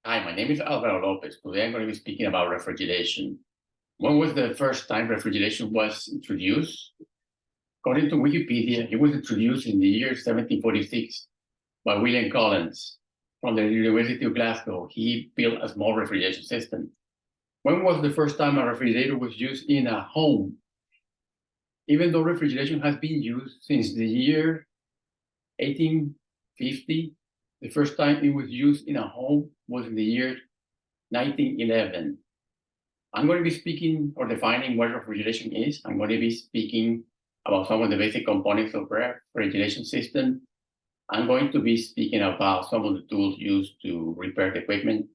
Hi, my name is Alvaro Lopez. Today I'm going to be speaking about refrigeration. When was the first time refrigeration was introduced? According to Wikipedia, it was introduced in the year 1746 by William Collins from the University of Glasgow. He built a small refrigeration system. When was the first time a refrigerator was used in a home? Even though refrigeration has been used since the year 1850, the first time it was used in a home was in the year 1911. I'm going to be speaking or defining what refrigeration is. I'm going to be speaking about some of the basic components of refrigeration system. I'm going to be speaking about some of the tools used to repair the equipment.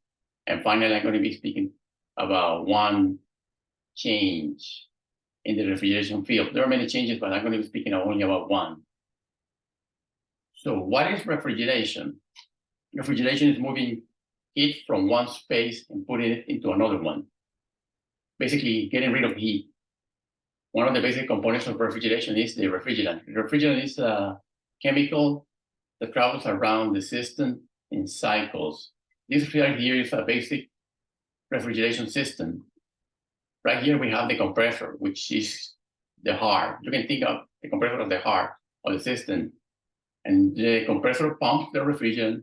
And finally, I'm going to be speaking about one change in the refrigeration field. There are many changes, but I'm going to be speaking only about one. So what is refrigeration? Refrigeration is moving heat from one space and putting it into another one. Basically, getting rid of heat. One of the basic components of refrigeration is the refrigerant. The refrigerant is a chemical that travels around the system in cycles. This right here is a basic refrigeration system. Right here we have the compressor, which is the heart. You can think of the compressor as the heart of the system. And the compressor pumps the refrigerant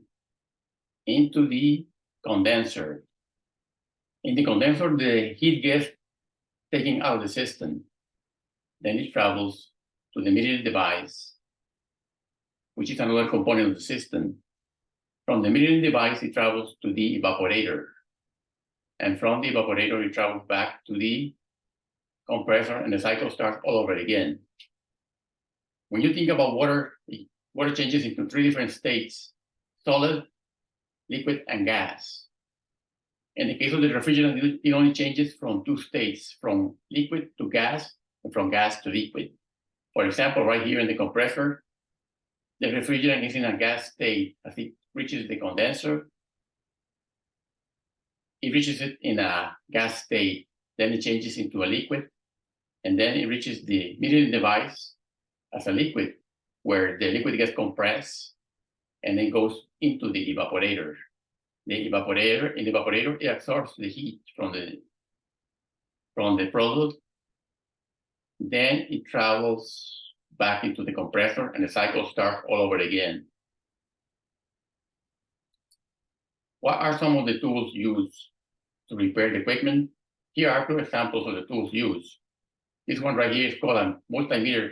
into the condenser. In the condenser, the heat gets taken out of the system. Then it travels to the metering device, which is another component of the system. From the metering device, it travels to the evaporator. And from the evaporator, it travels back to the compressor, and the cycle starts all over again. When you think about water, water changes into three different states: solid, liquid, and gas. In the case of the refrigerant, it only changes from two states, from liquid to gas, and from gas to liquid. For example, right here in the compressor, the refrigerant is in a gas state. As it reaches the condenser, it reaches it in a gas state. Then it changes into a liquid, and then it reaches the metering device as a liquid, where the liquid gets compressed and then goes into the evaporator. In the evaporator, it absorbs the heat from the product. Then it travels back into the compressor, and the cycle starts all over again. What are some of the tools used to repair the equipment? Here are two examples of the tools used. This one right here is called a multimeter.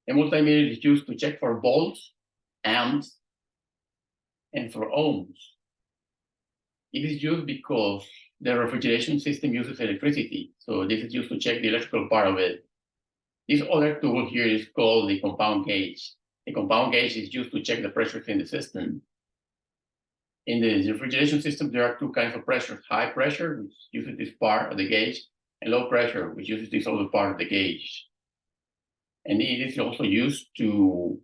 A multimeter is used to check for volts, amps, and for ohms. It is used because the refrigeration system uses electricity, so this is used to check the electrical part of it. This other tool here is called the compound gauge. The compound gauge is used to check the pressures in the system. In the refrigeration system, there are two kinds of pressures: high pressure, which uses this part of the gauge, and low pressure, which uses this other part of the gauge. And it is also used to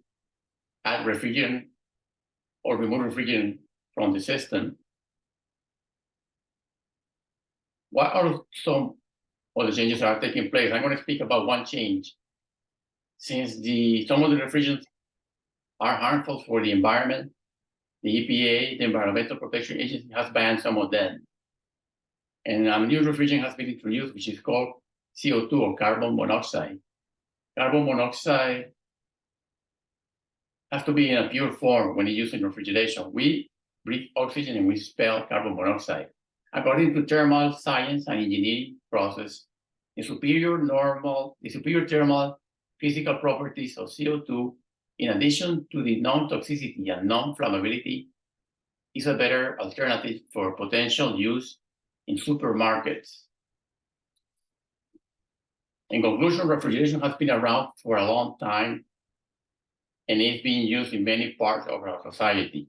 add refrigerant or remove refrigerant from the system. What are some of the changes that are taking place? I'm going to speak about one change. Since some of the refrigerants are harmful for the environment, the EPA, the Environmental Protection Agency, has banned some of them. And a new refrigerant has been introduced, which is called CO2, or carbon monoxide. Carbon monoxide has to be in a pure form when it's used in refrigeration. We breathe oxygen and we expel carbon monoxide. According to thermal science and engineering process, the superior thermal physical properties of CO2, in addition to the non-toxicity and non-flammability, is a better alternative for potential use in supermarkets. In conclusion, refrigeration has been around for a long time and is being used in many parts of our society.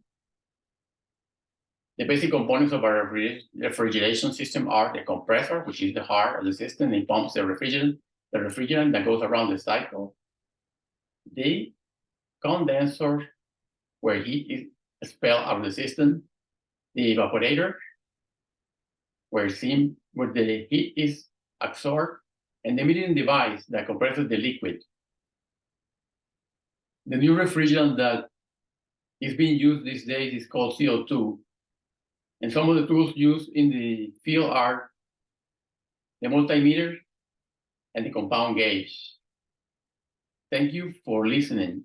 The basic components of our refrigeration system are the compressor, which is the heart of the system. It pumps the refrigerant that goes around the cycle. The condenser, where heat is expelled out of the system. The evaporator, where the heat is absorbed. And the metering device that compresses the liquid. The new refrigerant that is being used these days is called CO2. And some of the tools used in the field are the multimeter and the compound gauge. Thank you for listening.